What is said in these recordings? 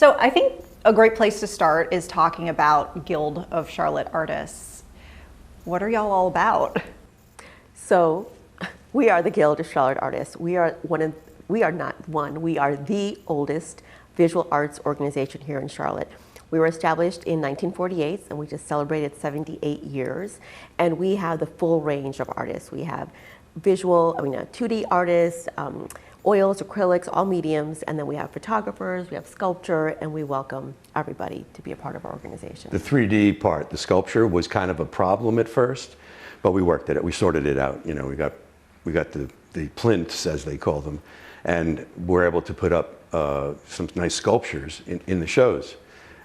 So I think a great place to start is talking about Guild of Charlotte Artists. What are y'all all about? So we are the Guild of Charlotte Artists. We are the oldest visual arts organization here in Charlotte. We were established in 1948 and we just celebrated 78 years. And we have the full range of artists. We have 2D artists, oils, acrylics, all mediums, and then we have photographers, we have sculpture, and we welcome everybody to be a part of our organization. The 3D part, the sculpture, was kind of a problem at first, but we worked at it. We sorted it out. You know, we got the plinths, as they call them, and we're able to put up some nice sculptures in the shows.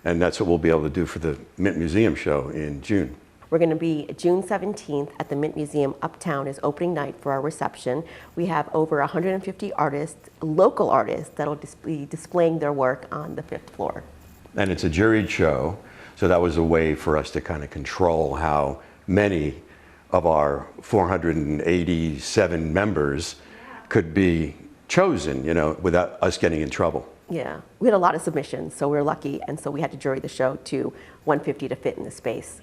And that's what we'll be able to do for the Mint Museum show in June. We're going to be June 17th at the Mint Museum. Uptown is opening night for our reception. We have over 150 artists, local artists, that'll be displaying their work on the 5th floor. And it's a juried show, so that was a way for us to kind of control how many of our 487 members could be chosen, you know, without us getting in trouble. Yeah, we had a lot of submissions, so we were lucky, and so we had to jury the show to 150 to fit in the space.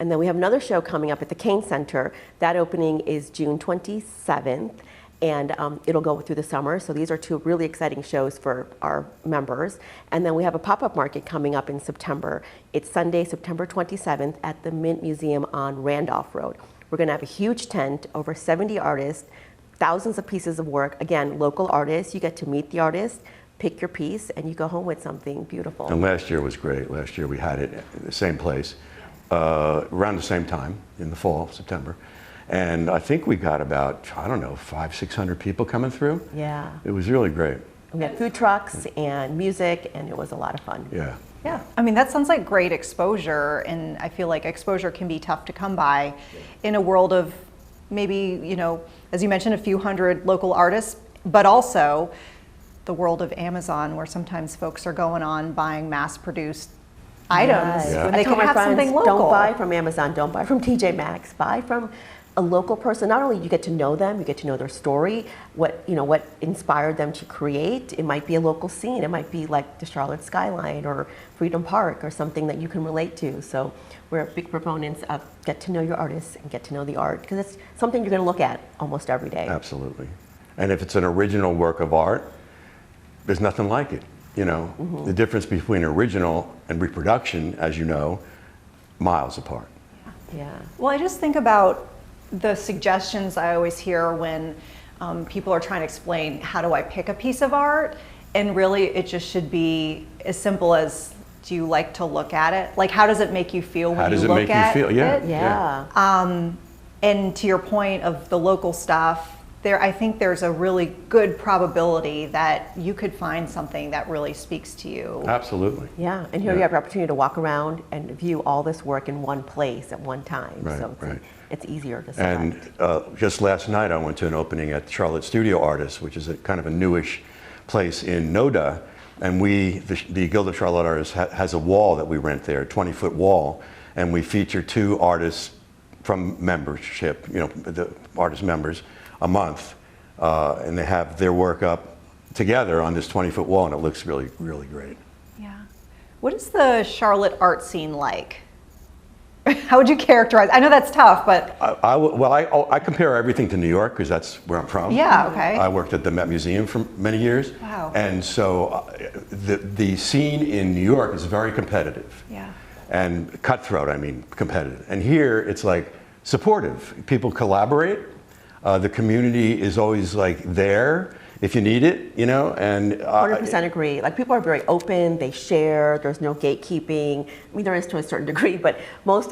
And then we have another show coming up at the Kane Center. That opening is June 27th, and it'll go through the summer. So these are two really exciting shows for our members. And then we have a pop-up market coming up in September. It's Sunday, September 27th at the Mint Museum on Randolph Road. We're gonna have a huge tent, over 70 artists, thousands of pieces of work. Again, local artists, you get to meet the artists, pick your piece, and you go home with something beautiful. And last year was great. Last year we had it at the same place. Around the same time in the fall, September. And I think we got about, I don't know, 500-600 people coming through. Yeah. It was really great. We had food trucks and music, and it was a lot of fun. Yeah. Yeah, I mean, that sounds like great exposure, and I feel like exposure can be tough to come by in a world of maybe, you know, as you mentioned, a few hundred local artists, but also the world of Amazon, where sometimes folks are going on buying mass-produced items when they can have something local. Don't buy from Amazon, don't buy from TJ Maxx, buy from a local person. Not only you get to know them, you get to know their story, what inspired them to create. It might be a local scene, it might be like the Charlotte skyline or Freedom Park or something that you can relate to. So we're big proponents of get to know your artists and get to know the art, because it's something you're going to look at almost every day. Absolutely. And if it's an original work of art, there's nothing like it. You know, the difference between original and reproduction, as you know, miles apart. Yeah. Well, I just think about the suggestions I always hear when people are trying to explain, how do I pick a piece of art? And really it just should be as simple as, do you like to look at it? Like, how does it make you feel when you look at it? Yeah. And to your point of the local stuff, I think there's a really good probability that you could find something that really speaks to you. Absolutely. Yeah, and here you have the opportunity to walk around and view all this work in one place at one time. Right, so it's easier to select. And just last night I went to an opening at Charlotte Studio Artists, which is a kind of a newish place in NODA. And the Guild of Charlotte Artists has a wall that we rent there, a 20-foot wall. And we feature 2 artists from membership, you know, the artist members, a month, and they have their work up together on this 20-foot wall, and it looks really, really great. Yeah. What is the Charlotte art scene like? How would you characterize? I know that's tough, but I compare everything to New York because that's where I'm from. Yeah. Okay. I worked at the Met Museum for many years. Wow. And so the scene in New York is very competitive. Yeah. And cutthroat, I mean, competitive. And here it's like supportive. People collaborate. The community is always like there if you need it, you know, and 100% agree. Like, people are very open, they share, there's no gatekeeping. I mean, there is to a certain degree, but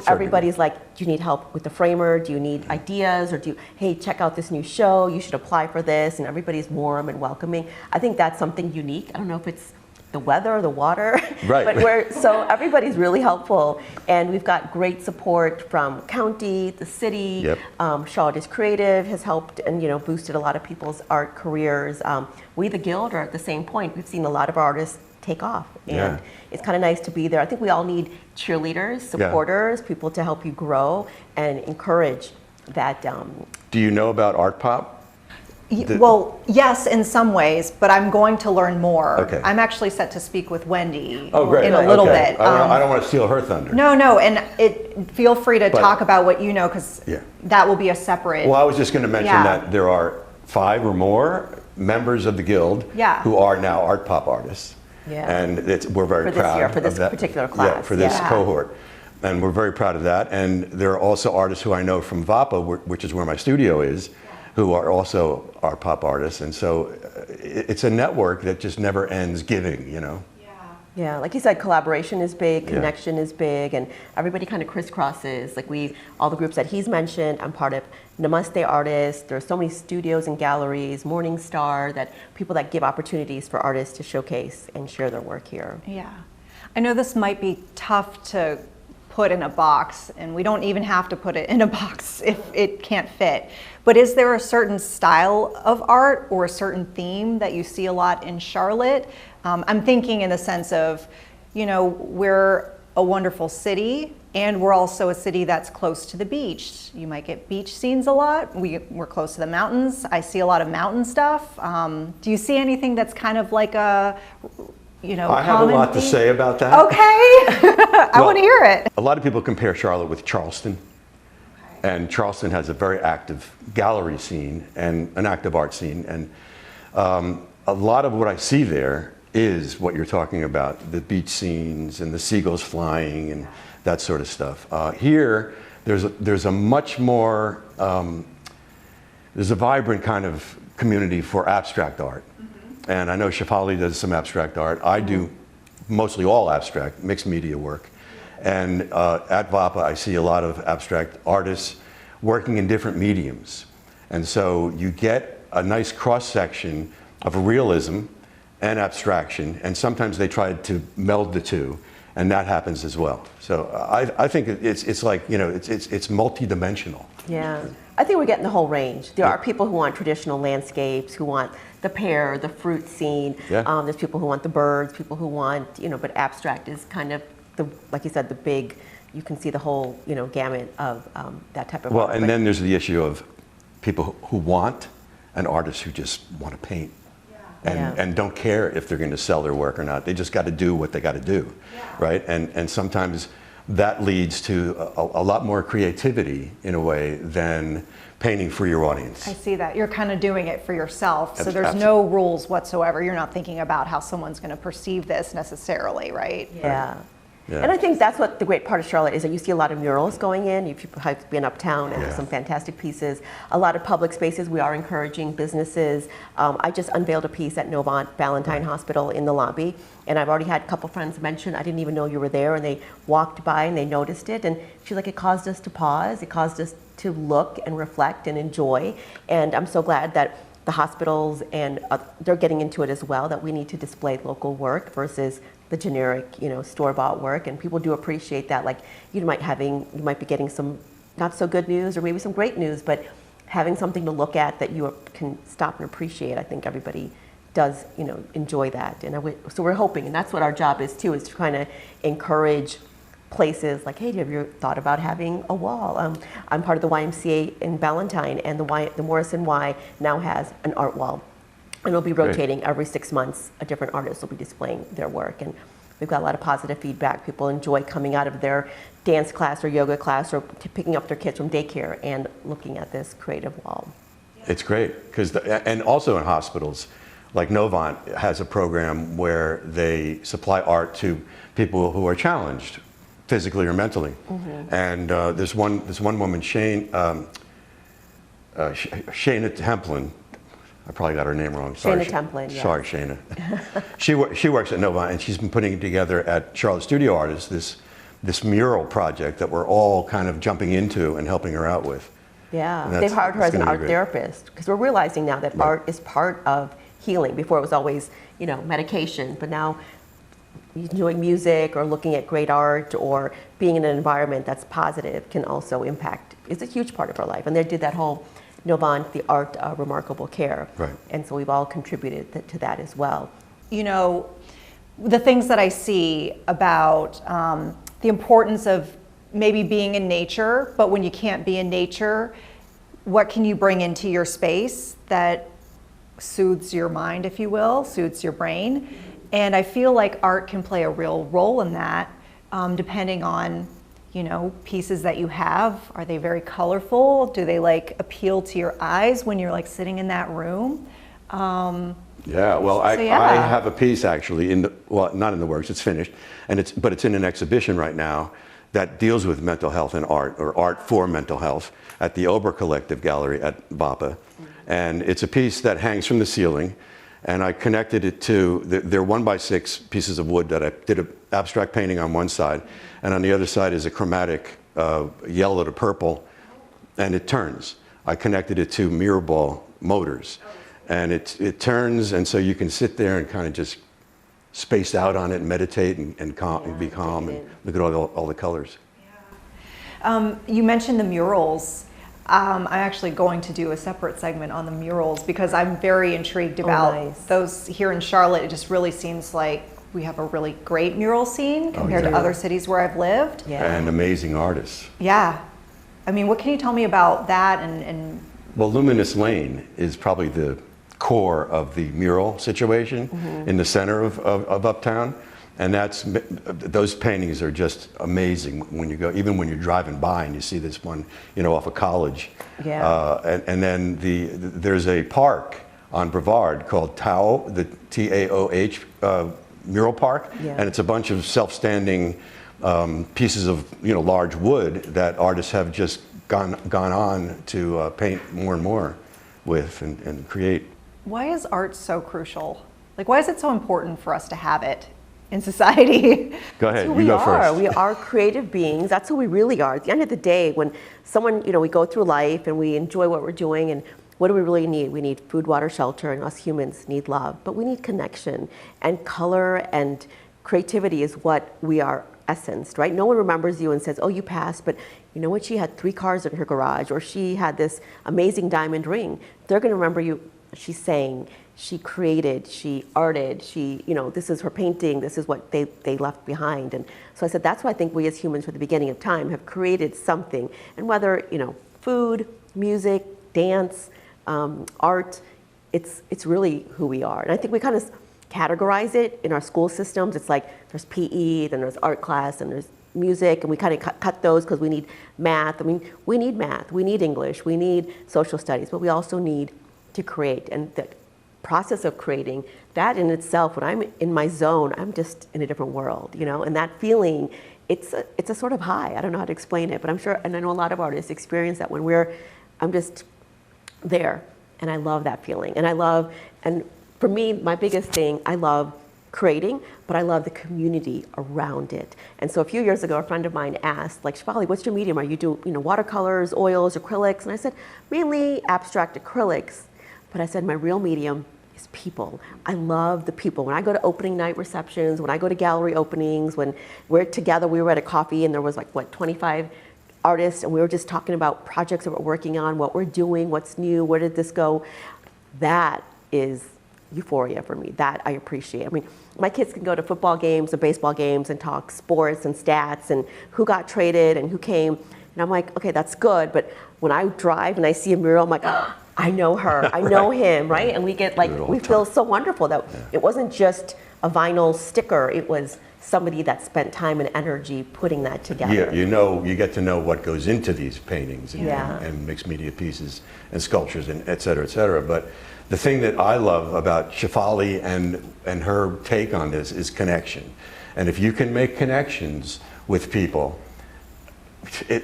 everybody's like, do you need help with the framer? Do you need ideas? Or hey, check out this new show, you should apply for this, and everybody's warm and welcoming. I think that's something unique. I don't know if it's the weather, the water, right. But so everybody's really helpful, and we've got great support from county, the city. Yep. Charlotte is Creative has helped and boosted a lot of people's art careers. We, the Guild, are at the same point. We've seen a lot of artists take off, and it's kind of nice to be there. I think we all need cheerleaders, supporters, people to help you grow and encourage that. Do you know about Art Pop? Well, yes, in some ways, but I'm going to learn more. Okay. I'm actually set to speak with Wendy Oh, great. in a little Okay. bit. I don't want to steal her thunder. No, and feel free to But- talk about what you know, because Yeah. that will be a separate. Well, I was just going to mention Yeah. that there are 5 or more members of the guild Yeah. who are now art pop artists. Yeah. And we're very For this proud year, for of this that. particular Yeah, class, for this yeah. cohort. And we're very proud of that. And there are also artists who I know from VAPA, which is where my studio is, who are also art pop artists. And so it's a network that just never ends giving, you know? Yeah, like you said, collaboration is big, Yeah. connection is big, and everybody kind of crisscrosses. Like all the groups that he's mentioned, I'm part of Namaste Artists. There are so many studios and galleries, Morning Star, that people that give opportunities for artists to showcase and share their work here. Yeah. I know this might be tough to put in a box, and we don't even have to put it in a box if it can't fit. But is there a certain style of art or a certain theme that you see a lot in Charlotte? I'm thinking in the sense of, you know, we're a wonderful city and we're also a city that's close to the beach. You might get beach scenes a lot. We're close to the mountains. I see a lot of mountain stuff. Do you see anything that's kind of like a, you know, I have a common lot to theme? say about that. Okay, I want to hear it. A lot of people compare Charlotte with Charleston. And Charleston has a very active gallery scene and an active art scene. And a lot of what I see there is what you're talking about, the beach scenes and the seagulls flying and that sort of stuff. Here, there's a much more, there's a vibrant kind of community for abstract art. And I know Shafali does some abstract art. I do mostly all abstract, mixed media work. And at VAPA, I see a lot of abstract artists working in different mediums. And so you get a nice cross-section of realism and abstraction, and sometimes they try to meld the two, and that happens as well. So I think it's like, you know, it's multi-dimensional. Yeah, I think we're getting the whole range. There are people who want traditional landscapes, who want the pear, the fruit scene. Yeah. There's people who want the birds, people who want, you know, but abstract is kind of the, like you said, the big, you can see the whole, you know, gamut of that type of Well, art. and But then there's the issue of people who want and artists who just want to paint. And don't care if they're going to sell their work or not. They just got to do what they got to do, right? And sometimes that leads to a lot more creativity in a way than painting for your audience. I see that. You're kind of doing it for yourself. So there's Absolutely. no rules whatsoever. You're not thinking about how someone's going to perceive this necessarily, right? Yeah. Yeah. And I think that's what the great part of Charlotte is, that you see a lot of murals going in. You've been uptown, and there's some fantastic pieces. A lot of public spaces. We are encouraging businesses. I just unveiled a piece at Novant Valentine Hospital in the lobby, and I've already had a couple friends mention, I didn't even know you were there, and they walked by and they noticed it, and she's like, it caused us to pause. It caused us to look and reflect and enjoy. And I'm so glad that the hospitals and they're getting into it as well, that we need to display local work versus the generic, you know, store-bought work. And people do appreciate that. Like you might be getting some not so good news or maybe some great news, but having something to look at that you can stop and appreciate. I think everybody does, you know, enjoy that. And so we're hoping, and that's what our job is too, is to kind of encourage places like, hey, have you thought about having a wall? I'm part of the YMCA in Valentine, and the Morrison Y now has an art wall. And it'll be rotating every 6 months. A different artist will be displaying their work. And we've got a lot of positive feedback. People enjoy coming out of their dance class or yoga class or picking up their kids from daycare and looking at this creative wall. It's great, and also in hospitals, like Novant has a program where they supply art to people who are challenged physically or mentally. And there's one woman, Shayna Templin. I probably got her name wrong. Sorry, Shayna Templin, yes. Sorry, Shayna. She works at Novant, and she's been putting together at Charlotte Studio Artists this mural project that we're all kind of jumping into and helping her out with. Yeah, they've hired her as an art therapist, because we're realizing now that art is part of healing. Before it was always, you know, medication, but now enjoying music or looking at great art or being in an environment that's positive can also impact. It's a huge part of our life. And they did that whole Novant, the art remarkable care. Right. And so we've all contributed to that as well. You know, the things that I see about the importance of maybe being in nature, but when you can't be in nature, what can you bring into your space that soothes your mind, if you will, soothes your brain. And I feel like art can play a real role in that, depending on, you know, pieces that you have. Are they very colorful? Do they like appeal to your eyes when you're like sitting in that room? Yeah, well, I yeah. have a piece actually well, not in the works, it's finished, but it's in an exhibition right now that deals with mental health and art, or art for mental health, at the Ober Collective Gallery at BAPA. And it's a piece that hangs from the ceiling, and I connected it to, they're 1x6 pieces of wood that I did an abstract painting on one side, and on the other side is a chromatic yellow to purple, and it turns. I connected it to mirror ball motors. And it turns, and so you can sit there and kind of just space out on it and meditate and be calm and look at all the colors. Yeah. You mentioned the murals. I'm actually going to do a separate segment on the murals because I'm very intrigued about those here in Charlotte. It just really seems like we have a really great mural scene compared to other cities where I've lived. Yeah. And amazing artists. Yeah. I mean, what can you tell me about that? And Well, Luminous Lane is probably the core of the mural situation in the center of Uptown, and those paintings are just amazing when you go, even when you're driving by and you see this one, you know, off of College. Yeah. And then there's a park on Brevard called Tao, the Taoh mural park, and it's a bunch of self-standing pieces of, you know, large wood that artists have just gone on to paint more and more with and create. why is art so crucial? Like, why is it so important for us to have it in society? Go ahead, So you go first. We are creative beings. That's who we really are. At the end of the day, when someone, you know, we go through life and we enjoy what we're doing, and what do we really need? We need food, water, shelter, and us humans need love. But we need connection, and color and creativity is what we are essenced, right? No one remembers you and says, oh, you passed, but you know what? She had 3 cars in her garage, or she had this amazing diamond ring. They're going to remember you. She sang, she created, she arted, she, you know, this is her painting, this is what they left behind. And so I said, that's why I think we as humans from the beginning of time have created something. And whether, you know, food, music, dance, art, it's really who we are. And I think we kind of categorize it in our school systems. It's like there's PE, then there's art class, and there's music, and we kind of cut those because we need math. I mean, we need math, we need English, we need social studies, but we also need to create. And the process of creating, that in itself, when I'm in my zone, I'm just in a different world, you know, and that feeling, it's a sort of high. I don't know how to explain it, but I'm sure, and I know a lot of artists experience that when I'm just there, and I love that feeling. And for me, my biggest thing, I love creating, but I love the community around it. And so a few years ago, a friend of mine asked, like, Shefali, what's your medium? Are you do, you know, watercolors, oils, acrylics? And I said, mainly abstract acrylics. But I said, my real medium is people. I love the people. When I go to opening night receptions, when I go to gallery openings, when we're together, we were at a coffee and there was like, 25 artists, and we were just talking about projects that we're working on, what we're doing, what's new, where did this go? That is euphoria for me. That I appreciate. I mean, my kids can go to football games and baseball games and talk sports and stats and who got traded and who came. And I'm like, okay, that's good. But when I drive and I see a mural, I'm like, oh, I know her, I know him, right? And we get like, we feel so wonderful that it wasn't just a vinyl sticker. It was somebody that spent time and energy putting that together. Yeah, you know, you get to know what goes into these paintings and mixed media pieces and sculptures and et cetera, et cetera. But the thing that I love about Shefali and her take on this is connection. And if you can make connections with people,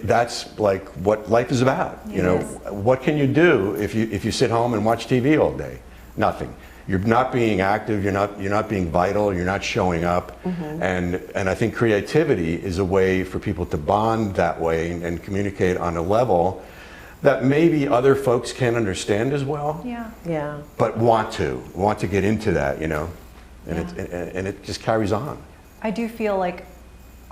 that's like what life is about. You know, what can you do if you sit home and watch TV all day? Nothing. You're not being active. You're not being vital. You're not showing up. And I think creativity is a way for people to bond that way and communicate on a level that maybe other folks can't understand as well. Yeah. But want to get into that, you know, and it just carries on. I do feel like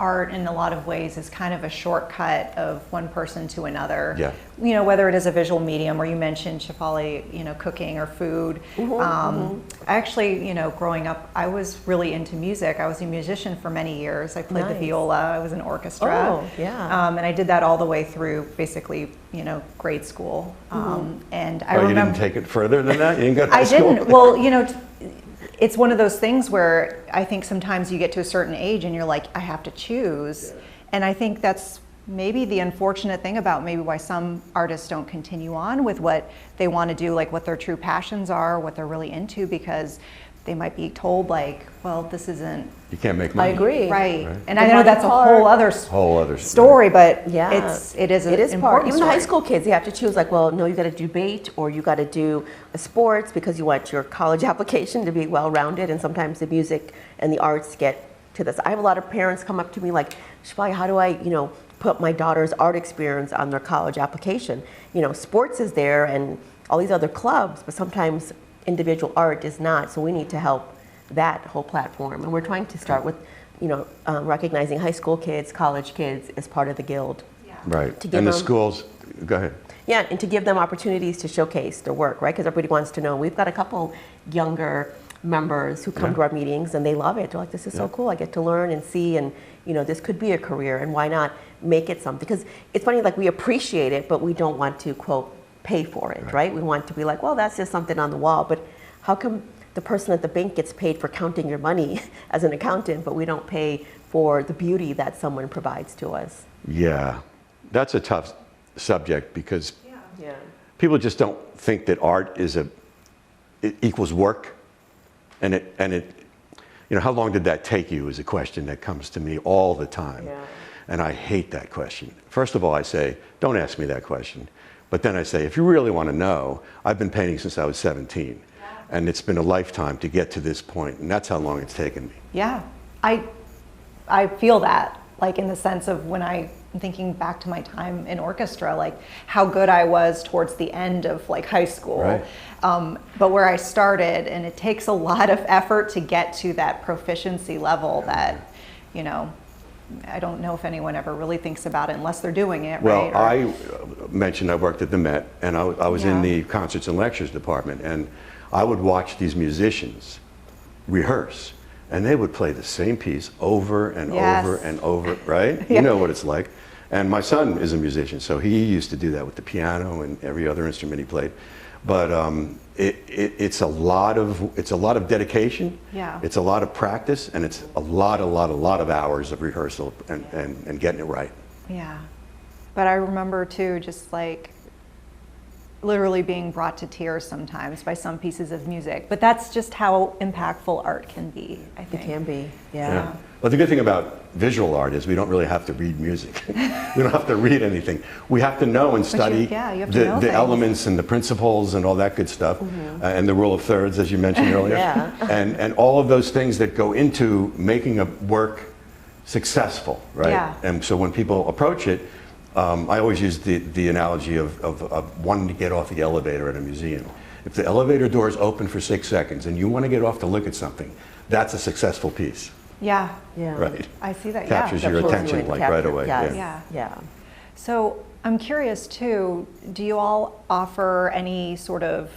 art in a lot of ways is kind of a shortcut of one person to another. Yeah. You know, whether it is a visual medium or you mentioned Shefali, you know, cooking or food. I actually, you know, growing up, I was really into music. I was a musician for many years. I played the viola. I was in orchestra. Oh, yeah. And I did that all the way through basically, you know, grade school. And I Oh, you remember. didn't take it further than that? You didn't go to high I school? didn't. Well, you know, it's one of those things where I think sometimes you get to a certain age and you're like, I have to choose. And I think that's maybe the unfortunate thing about maybe why some artists don't continue on with what they want to do, like what their true passions are, what they're really into, because they might be told like, well, this isn't. You can't make money. I agree. Right. Right. And I know that's a whole other story, but Yeah, it is part. important Even the high story. school kids, they have to choose like, well, no, you got to do debate or you got to do a sports because you want your college application to be well-rounded, and sometimes the music and the arts get to this. I have a lot of parents come up to me like, Shefali, how do I, you know, put my daughter's art experience on their college application? You know, sports is there and all these other clubs, but sometimes individual art is not, so we need to help that whole platform. And we're trying to start with, you know, recognizing high school kids, college kids as part of the guild. Right. To give And the them- schools, go ahead. Yeah, and to give them opportunities to showcase their work, right? Because everybody wants to know. We've got a couple younger members who come to our meetings and they love it. They're like, this is so cool. I get to learn and see, and you know, this could be a career, and why not make it something? Because it's funny, like we appreciate it, but we don't want to, quote, pay for it, right? We want to be like, well, that's just something on the wall, but how come the person at the bank gets paid for counting your money as an accountant, but we don't pay for the beauty that someone provides to us? Yeah, that's a tough subject because Yeah. people just don't think that art it equals work. And it, you know, how long did that take you is a question that comes to me all the time. Yeah. And I hate that question. First of all, I say, don't ask me that question. But then I say, if you really want to know, I've been painting since I was 17. And it's been a lifetime to get to this point, and that's how long it's taken me. Yeah, I feel that, like in the sense of when I'm thinking back to my time in orchestra, like how good I was towards the end of like high school. Right. But where I started, and it takes a lot of effort to get to that proficiency level that, you know, I don't know if anyone ever really thinks about it unless they're doing it, Well, right? I mentioned I worked at the Met, and I was in Yeah. the concerts and lectures department, and I would watch these musicians rehearse, and they would play the same piece over and Yes. over and over, right? Yeah. You know what it's like. And my son is a musician, so he used to do that with the piano and every other instrument he played. But it's a lot of dedication. Yeah. It's a lot of practice, and it's a lot of hours of rehearsal and getting it right. Yeah. But I remember too, just like literally being brought to tears sometimes by some pieces of music. But that's just how impactful art can be, I It think. can be, Yeah. But the good thing about visual art is we don't really have to read music. We don't have to read anything. We have to know and study you have to know the things. elements and the principles and all that good stuff, and the rule of thirds, as you mentioned earlier. Yeah. And all of those things that go into making a work successful, right? Yeah. And so when people approach it, I always use the analogy of wanting to get off the elevator at a museum. If the elevator door is open for 6 seconds and you want to get off to look at something, that's a successful piece, Yeah. Yeah. right? I see that. Captures your Absolutely. attention like Capture- right away. Yes. Yeah. Yeah. So I'm curious too, do you all offer any sort of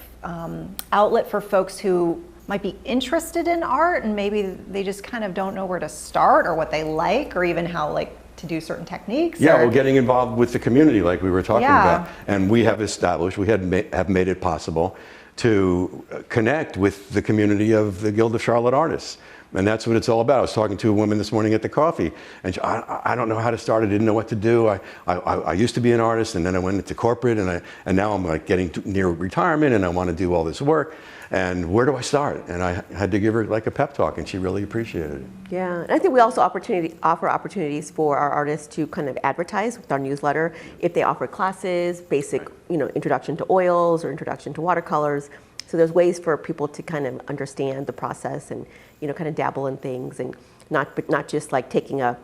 outlet for folks who might be interested in art and maybe they just kind of don't know where to start or what they like or even how like to do certain techniques? Yeah, or- well, getting involved with the community like we were talking Yeah. about. And we have established, we have made it possible to connect with the community of the Guild of Charlotte Artists. And that's what it's all about. I was talking to a woman this morning at the coffee, and I don't know how to start. I didn't know what to do. I used to be an artist, and then I went into corporate, and now I'm like getting near retirement, and I want to do all this work. And where do I start? And I had to give her like a pep talk, and she really appreciated it. Yeah, and I think we also offer opportunities for our artists to kind of advertise with our newsletter. If they offer classes, basic, introduction to oils or introduction to watercolors. So there's ways for people to kind of understand the process and, kind of dabble in things, and not just like taking a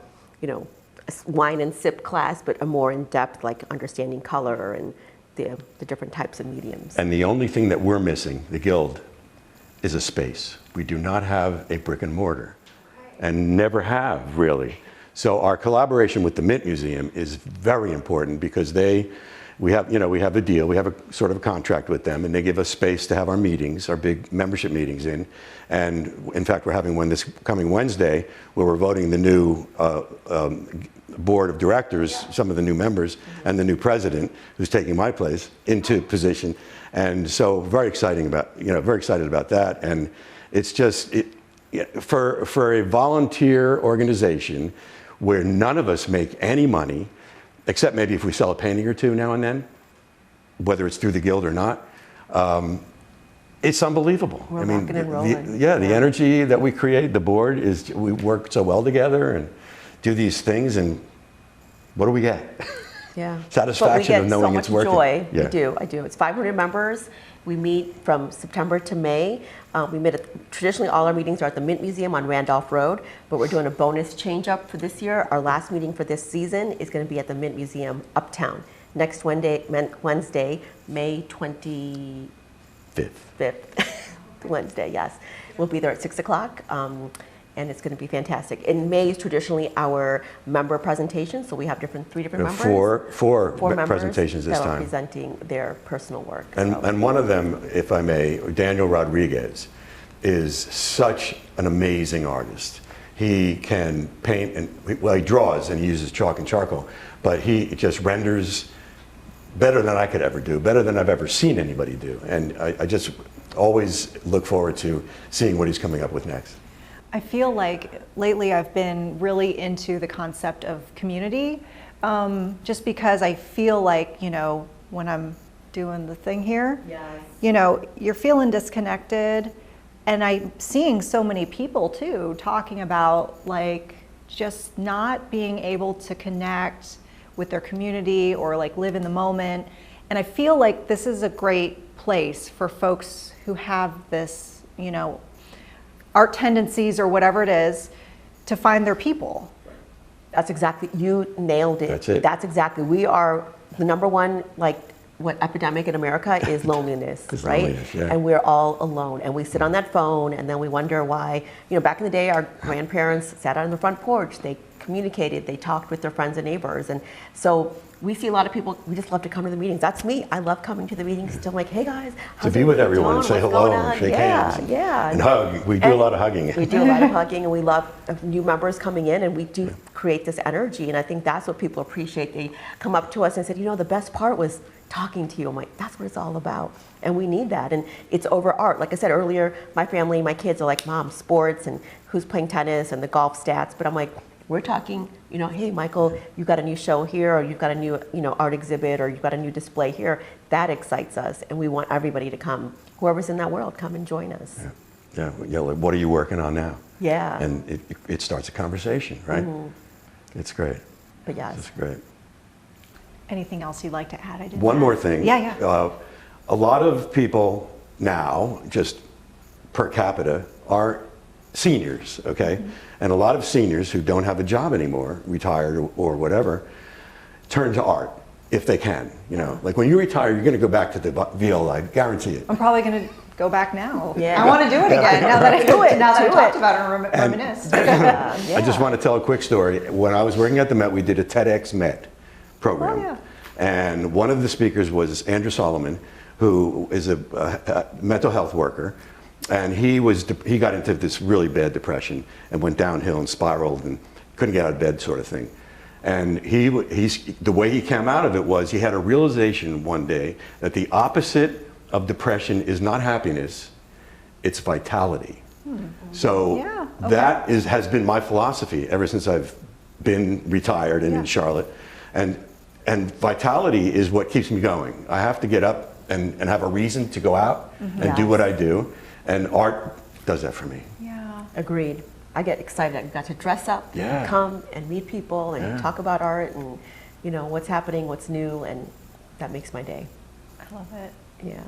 wine and sip class, but a more in-depth like understanding color and the different types of mediums. And the only thing that we're missing, the Guild, is a space. We do not have a brick and mortar, and never have really. So our collaboration with the Mint Museum is very important because we have a deal, we have a sort of a contract with them, and they give us space to have our meetings, our big membership meetings in. And in fact, we're having one this coming Wednesday where we're voting the new board of directors, some of the new members, and the new president, who's taking my place, into position. And so very excited about that. And it's just, for a volunteer organization where none of us make any money, except maybe if we sell a painting or two now and then, whether it's through the guild or not, it's unbelievable. We're rocking and rolling. The energy that we create, the board, we work so well together and do these things, and what do we get? Yeah. Satisfaction of knowing it's working. Joy. Yeah. I do. It's 500 members. We meet from September to May. Traditionally all our meetings are at the Mint Museum on Randolph Road, but we're doing a bonus change up for this year. Our last meeting for this season is going to be at the Mint Museum Uptown. Next Wednesday, May 25th. Wednesday, yes. We'll be there at 6 o'clock. And it's going to be fantastic. In May is traditionally our member presentation, so we have three different members. Four members presentations this that are time. presenting their personal work. And one of them, if I may, Daniel Rodriguez, is such an amazing artist. He can paint, he draws and he uses chalk and charcoal, but he just renders better than I could ever do, better than I've ever seen anybody do. And I just always look forward to seeing what he's coming up with next. I feel like lately I've been really into the concept of community, just because I feel like, when I'm doing the thing here, yes. You're feeling disconnected, and I'm seeing so many people too talking about like just not being able to connect with their community or like live in the moment. And I feel like this is a great place for folks who have this, art tendencies or whatever it is, to find their people. That's exactly, you nailed it. That's it. That's exactly, we are the number one, what epidemic in America is loneliness, right? Loneliness, yeah. And we're all alone, and we sit on that phone, and then we wonder why, back in the day, our grandparents sat out on the front porch, they communicated, they talked with their friends and neighbors, and so we see a lot of people, we just love to come to the meetings. That's me. I love coming to the meetings. Still like, hey guys, to be with everyone and say hello and shake hands. Yeah. And hug. We do a lot of hugging. We do a lot of hugging, and we love new members coming in, and we do create this energy. And I think that's what people appreciate. They come up to us and said, the best part was talking to you. I'm like, that's what it's all about. And we need that. And it's over art. Like I said earlier, my family, my kids are like, Mom, sports and who's playing tennis and the golf stats. But I'm like, we're talking, hey, Michael, you've got a new show here, or you've got a new, art exhibit, or you've got a new display here. That excites us, and we want everybody to come. Whoever's in that world, come and join us. Yeah. Like, what are you working on now? Yeah. And it starts a conversation, right? Mm-hmm. It's great. But yes. It's great. Anything else you'd like to add? One more thing. Yeah. A lot of people now, just per capita, are seniors, okay? Mm-hmm. And a lot of seniors who don't have a job anymore, retired or whatever, turn to art if they can. Like when you retire, you're going to go back to the viola, I guarantee it. I'm probably going to go back now. Yeah. I want to do it again now that I do it. Now that I talked about it and reminisced. I just want to tell a quick story. When I was working at the Met, we did a TEDx Met program. Oh, yeah. And one of the speakers was Andrew Solomon, who is a mental health worker. And he got into this really bad depression and went downhill and spiraled and couldn't get out of bed, sort of thing. And the way he came out of it was he had a realization one day that the opposite of depression is not happiness, it's vitality. So that has been my philosophy ever since I've been retired and in Charlotte. And vitality is what keeps me going. I have to get up and have a reason to go out and do what I do. And art does that for me. Yeah. Agreed. I get excited. I got to dress up, come and meet people and talk about art and what's happening, what's new, and that makes my day. I love it. Yeah.